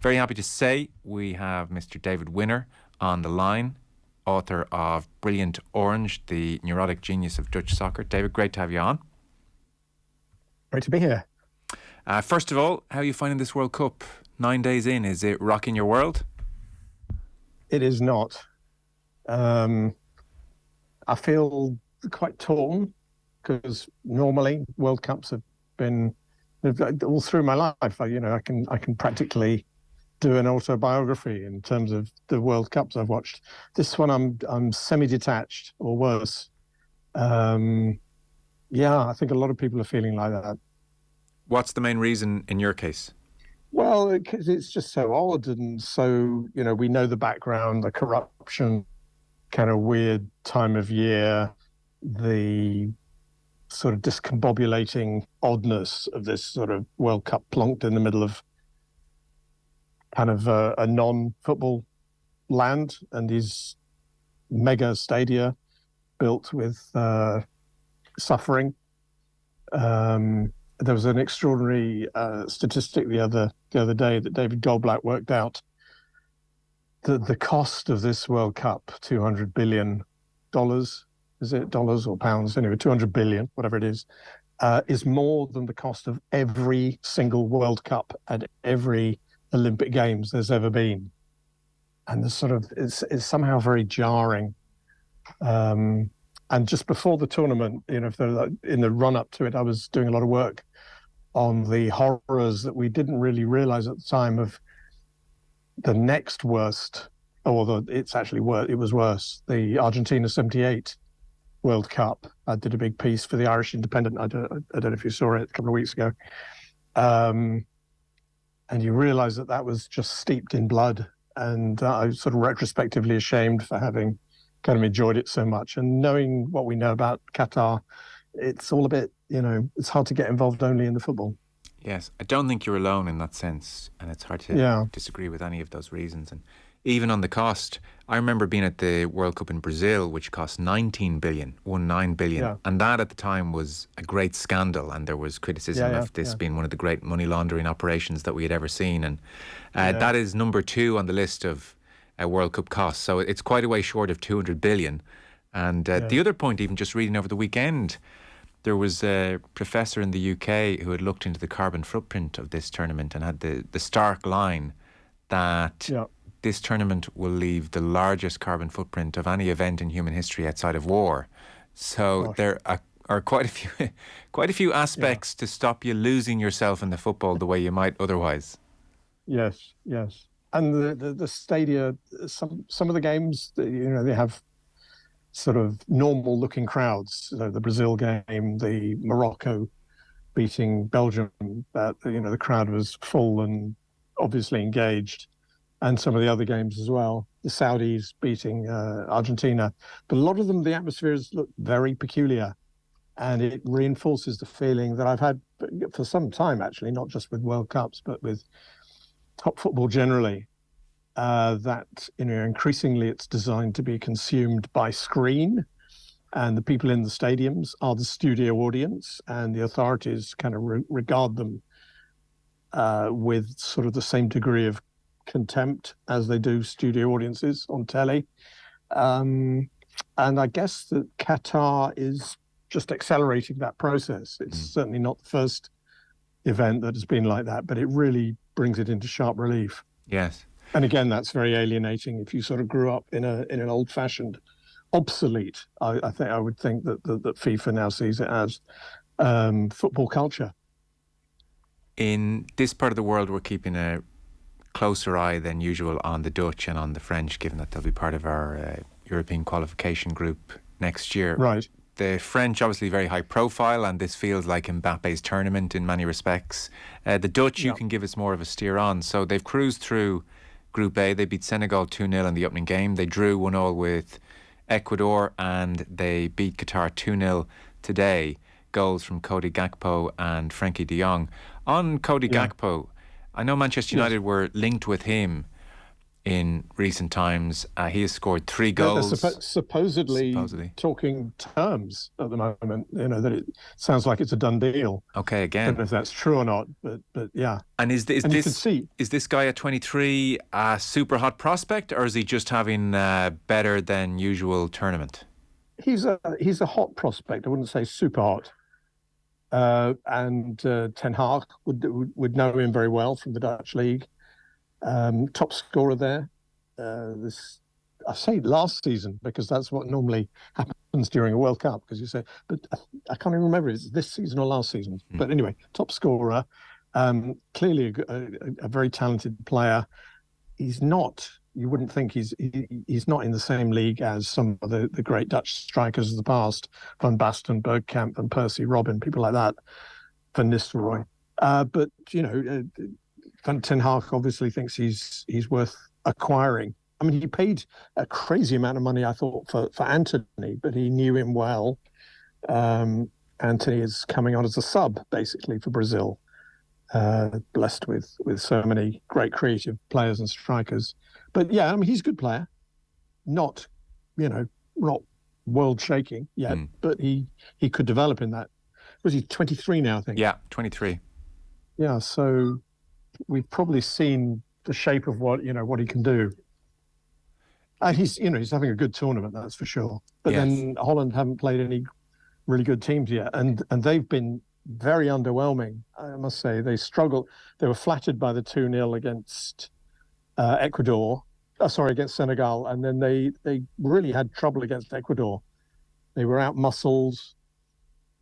Very happy to say we have Mr. David Winner on the line, author of Brilliant Orange, the neurotic genius of Dutch soccer. David, great to have you on. Great to be here. First of all, how are you finding this World Cup? 9 days in, is it rocking your world? It is not. I feel quite torn because normally World Cups have been all through my life. I can practically do an autobiography in terms of the World Cups I've watched. This one I'm semi-detached or worse. I think a lot of people are feeling like that. What's the main reason in your case? Well, because it's just so odd, and so, we know the background, the corruption, kind of weird time of year, the sort of discombobulating oddness of this sort of World Cup plonked in the middle of kind of a non-football land, and these mega stadia built with suffering. There was an extraordinary statistic the other day that David Goldblatt worked out that the cost of this World Cup, $200 billion, is it dollars or pounds? Anyway, 200 billion, whatever it is more than the cost of every single World Cup at every Olympic Games there's ever been. And it's somehow very jarring. And just before the tournament, in the run-up to it, I was doing a lot of work on the horrors that we didn't really realize at the time of the next worst, it was worse, the Argentina 78 World Cup. I did a big piece for the Irish Independent. I don't know if you saw it a couple of weeks ago. And you realize that was just steeped in blood. And I was sort of retrospectively ashamed for having kind of enjoyed it so much. And knowing what we know about Qatar, it's all a bit, it's hard to get involved only in the football. Yes, I don't think you're alone in that sense, and it's hard to disagree with any of those reasons. And even on the cost, I remember being at the World Cup in Brazil, which cost 19 billion, and that at the time was a great scandal, and there was criticism of this being one of the great money laundering operations that we had ever seen, and that is number 2 on the list of World Cup costs, so it's quite a way short of 200 billion. And the other point, even just reading over the weekend, there was a professor in the UK who had looked into the carbon footprint of this tournament and had the stark line that this tournament will leave the largest carbon footprint of any event in human history outside of war. So there are quite a few aspects to stop you losing yourself in the football the way you might otherwise. Yes. And the stadia, some of the games, they have sort of normal looking crowds. The Brazil game, the Morocco beating Belgium, the crowd was full and obviously engaged, and some of the other games as well. The Saudis beating Argentina, but a lot of them, the atmospheres look very peculiar, and it reinforces the feeling that I've had for some time, actually, not just with World Cups, but with top football generally, that increasingly it's designed to be consumed by screen, and the people in the stadiums are the studio audience, and the authorities kind of regard them with sort of the same degree of contempt as they do studio audiences on telly. And I guess that Qatar is just accelerating that process. It's certainly not the first event that has been like that, but it really brings it into sharp relief. Yes. And again, that's very alienating if you sort of grew up in an old-fashioned, obsolete. I would think that FIFA now sees it as football culture. In this part of the world, we're keeping a closer eye than usual on the Dutch and on the French, given that they'll be part of our European qualification group next year. Right. The French, obviously very high profile, and this feels like Mbappe's tournament in many respects. The Dutch, you can give us more of a steer on. So they've cruised through Group A. They beat Senegal 2-0 in the opening game. They drew 1-1 with Ecuador, and they beat Qatar 2-0 today. Goals from Cody Gakpo and Frenkie de Jong. On Cody Gakpo, I know Manchester United were linked with him. in recent times. He has scored 3 They're goals. supposedly talking terms at the moment. That it sounds like it's a done deal. Okay, again, don't know if that's true or not, but yeah. And you can see, is this guy at 23 a super hot prospect, or is he just having better than usual tournament? He's a hot prospect. I wouldn't say super hot. And Ten Hag would know him very well from the Dutch league. Top scorer there. I say last season because that's what normally happens during a World Cup. Because you say, but I can't even remember if it's this season or last season. But anyway, top scorer. Clearly a very talented player. He's not. You wouldn't think he's not in the same league as some of the great Dutch strikers of the past, Van Basten, Bergkamp, and Percy Robin, people like that, Van Nistelrooy. But Van Ten Hag obviously thinks he's worth acquiring. I mean, he paid a crazy amount of money, I thought, for Anthony, but he knew him well. Anthony is coming on as a sub, basically, for Brazil. Blessed with so many great creative players and strikers. But yeah, I mean, he's a good player. Not world shaking yet, but he could develop in that. Was he 23 now, I think? Yeah, 23. Yeah, so we've probably seen the shape of what he can do. And he's having a good tournament, that's for sure. But then Holland haven't played any really good teams yet, and they've been very underwhelming, I must say. They struggled. They were flattered by the 2-0 against against Senegal, and then they really had trouble against Ecuador. They were out-muscled,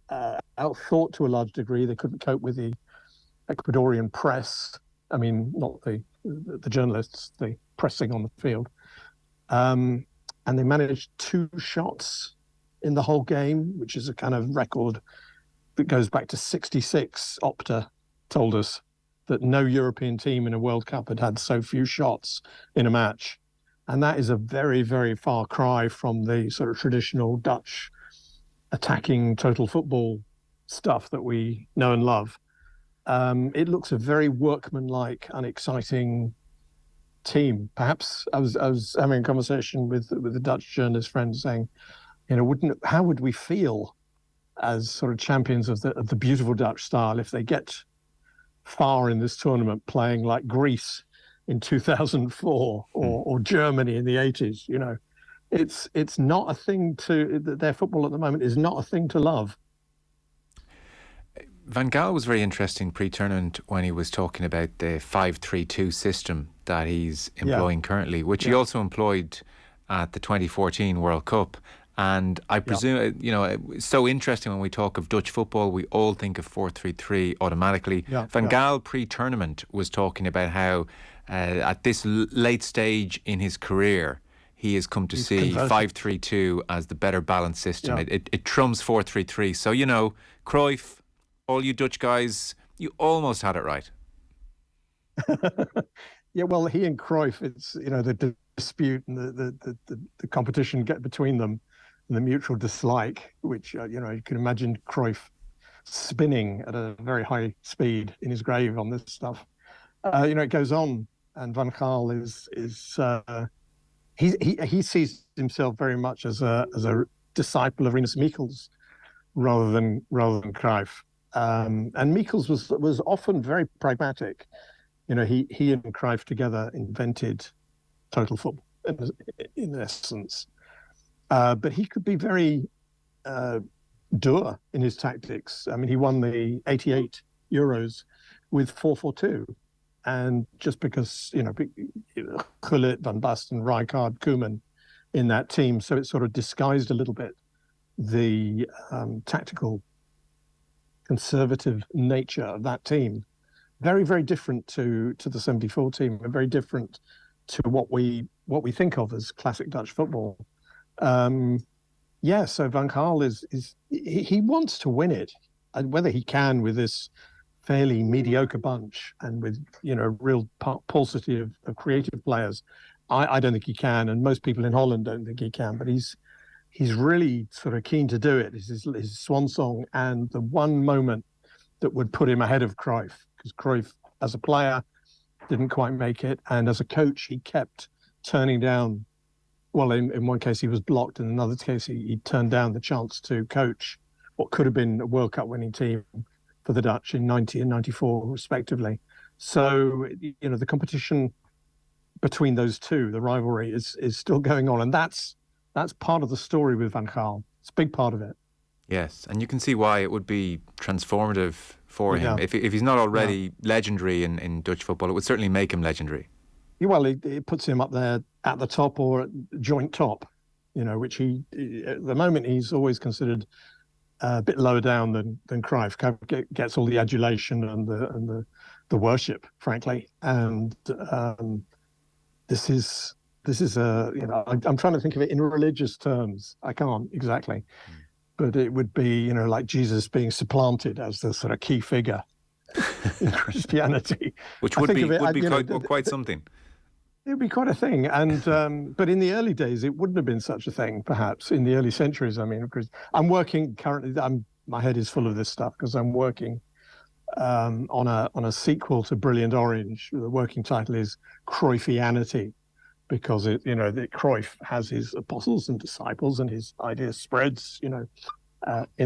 out-thought to a large degree. They couldn't cope with the Ecuadorian press. I mean, not the journalists, the pressing on the field. And they managed 2 shots in the whole game, which is a kind of record that goes back to 66. Opta told us that no European team in a World Cup had so few shots in a match. And that is a very, very far cry from the sort of traditional Dutch attacking total football stuff that we know and love. It looks a very workmanlike, unexciting team. Perhaps I was having a conversation with the Dutch journalist friend saying, how would we feel as sort of champions of the beautiful Dutch style if they get far in this tournament playing like Greece in 2004 or Germany in the 80s? It's not a thing their football at the moment is not a thing to love. Van Gaal was very interesting pre-tournament when he was talking about the 5-3-2 system that he's employing currently, which he also employed at the 2014 World Cup. And I presume, it's so interesting when we talk of Dutch football, we all think of 4-3-3 automatically. Van Gaal pre-tournament was talking about how at this late stage in his career, he has come to see 5-3-2 as the better balanced system. It trumps 4-3-3. So, Cruyff, all you Dutch guys, you almost had it right. Yeah, well, he and Cruyff, it's, the dispute and the competition get between them. The mutual dislike, which, you can imagine Cruyff spinning at a very high speed in his grave on this stuff. It goes on, and Van Gaal he sees himself very much as a disciple of Rinus Michels rather than Cruyff. And Michels was often very pragmatic. He and Cruyff together invented total football in essence. But he could be very dour in his tactics. I mean, he won the 88 Euros with 4-4-2. And just because, Gullit, Van Basten, Rijkaard, Koeman in that team, so it sort of disguised a little bit the tactical conservative nature of that team. Very, very different to the 74 team, very different to what we think of as classic Dutch football. So Van Gaal he wants to win it, and whether he can with this fairly mediocre bunch and with real paucity of creative players, I don't think he can, and most people in Holland don't think he can. But he's really sort of keen to do it. It's his swan song, and the one moment that would put him ahead of Cruyff, because Cruyff as a player didn't quite make it. And as a coach, he kept turning down. Well, in one case, he was blocked. In another case, he turned down the chance to coach what could have been a World Cup winning team for the Dutch in 90 and 94, respectively. So, the competition between those two, the rivalry is still going on. And that's part of the story with Van Gaal. It's a big part of it. Yes, and you can see why it would be transformative for him. If he's not already legendary in Dutch football, it would certainly make him legendary. Well, it puts him up there at the top or at joint top, which he, at the moment, he's always considered a bit lower down than Cruyff. Gets all the adulation and the worship, frankly. And this is I'm trying to think of it in religious terms. I can't exactly. But it would be, like Jesus being supplanted as the sort of key figure in Christianity. Which would be quite something. It would be quite a thing. And but in the early days, it wouldn't have been such a thing, perhaps, in the early centuries. I mean, because I'm working currently, my head is full of this stuff because I'm working on a sequel to Brilliant Orange. The working title is Cruyffianity, because that Cruyff has his apostles and disciples and his idea spreads, in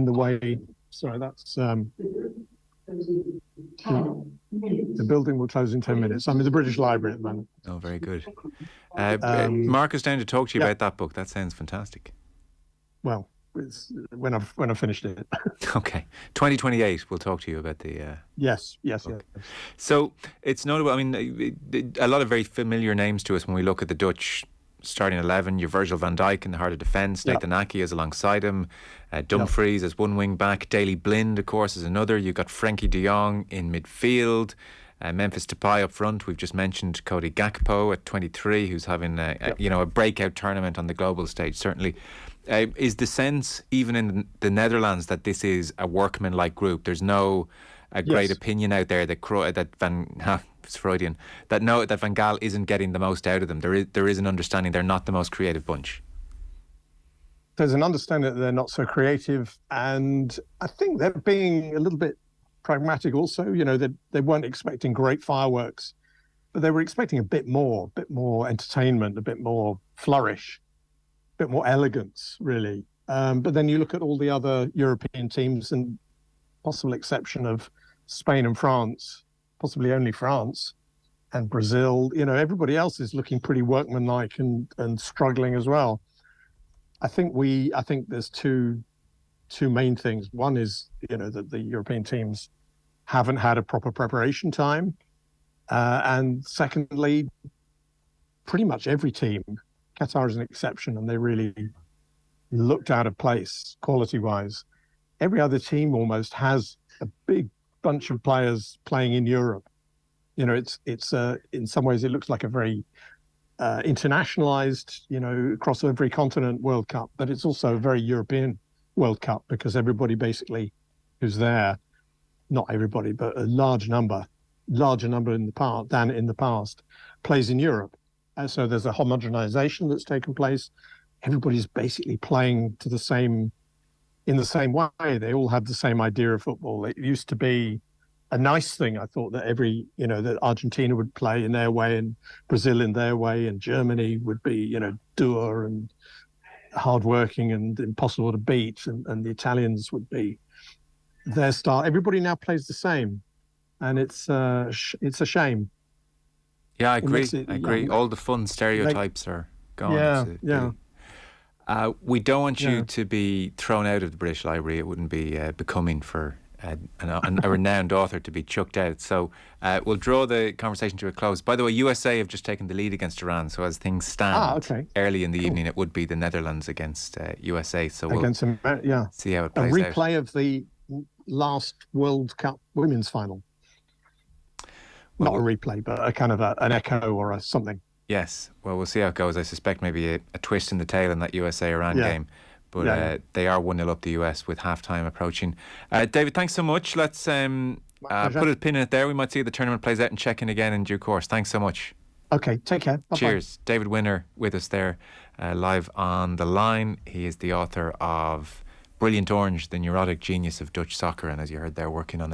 the way. So that's the building will close in 10 minutes. I'm in the British Library at the moment. Oh, very good. Mark is down to talk to you about that book. That sounds fantastic. Well, it's when I've finished it. Okay, 2028. We'll talk to you about the. Yes. So it's notable. I mean, a lot of very familiar names to us when we look at the Dutch starting 11. You've Virgil van Dijk in the heart of defence. Nathan Ake is alongside him. Dumfries as one wing back. Daley Blind, of course, is another. You've got Frenkie de Jong in midfield. Memphis Depay up front. We've just mentioned Cody Gakpo at 23, who's having a breakout tournament on the global stage. Certainly, is the sense even in the Netherlands that this is a workman-like group? There's no great opinion out there that Van Gaal isn't getting the most out of them. There is an understanding they're not the most creative bunch. There's an understanding that they're not so creative, and I think they're being a little bit pragmatic also. They weren't expecting great fireworks, but they were expecting a bit more entertainment, a bit more flourish, a bit more elegance, really. But then you look at all the other European teams, and possible exception of Spain and France, possibly only France and Brazil, everybody else is looking pretty workmanlike and struggling as well. I think there's two main things. One is, that the European teams haven't had a proper preparation time. And secondly, pretty much every team, Qatar is an exception, and they really looked out of place quality-wise. Every other team almost has a big bunch of players playing in Europe. It's in some ways it looks like a very internationalized, across every continent World Cup, but it's also a very European World Cup because everybody basically who's there, not everybody, but a larger number in the past, plays in Europe. And so there's a homogenization that's taken place. Everybody's basically playing in the same way. They all have the same idea of football. It used to be a nice thing, I thought, that that Argentina would play in their way and Brazil in their way, and Germany would be, dour and hardworking and impossible to beat, and the Italians would be their style. Everybody now plays the same, and it's a shame. Yeah, I agree. All the fun stereotypes are gone. We don't want you to be thrown out of the British Library. It wouldn't be becoming for a renowned author to be chucked out. So we'll draw the conversation to a close. By the way, USA have just taken the lead against Iran. So as things stand, early in the evening, it would be the Netherlands against USA. So we'll see how it plays out. A replay of the last World Cup women's final. Not a replay, but a kind of an echo or something. Yes. Well, we'll see how it goes. I suspect maybe a twist in the tail in that USA-Iran game. But they are 1-0 up the US with half-time approaching. David, thanks so much. Let's put a pin in it there. We might see how the tournament plays out and check in again in due course. Thanks so much. Okay, take care. Bye-bye. Cheers. David Winner with us there, live on the line. He is the author of Brilliant Orange, the neurotic genius of Dutch soccer. And as you heard there, working on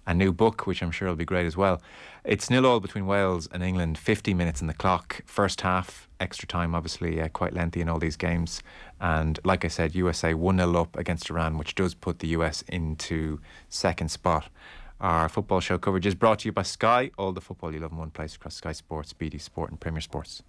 a new book, which I'm sure will be great as well. It's 0-0 between Wales and England, 50 minutes on the clock. First half, extra time, obviously quite lengthy in all these games. And like I said, USA 1-0 up against Iran, which does put the US into second spot. Our football show coverage is brought to you by Sky. All the football you love in one place across Sky Sports, BT Sport and Premier Sports.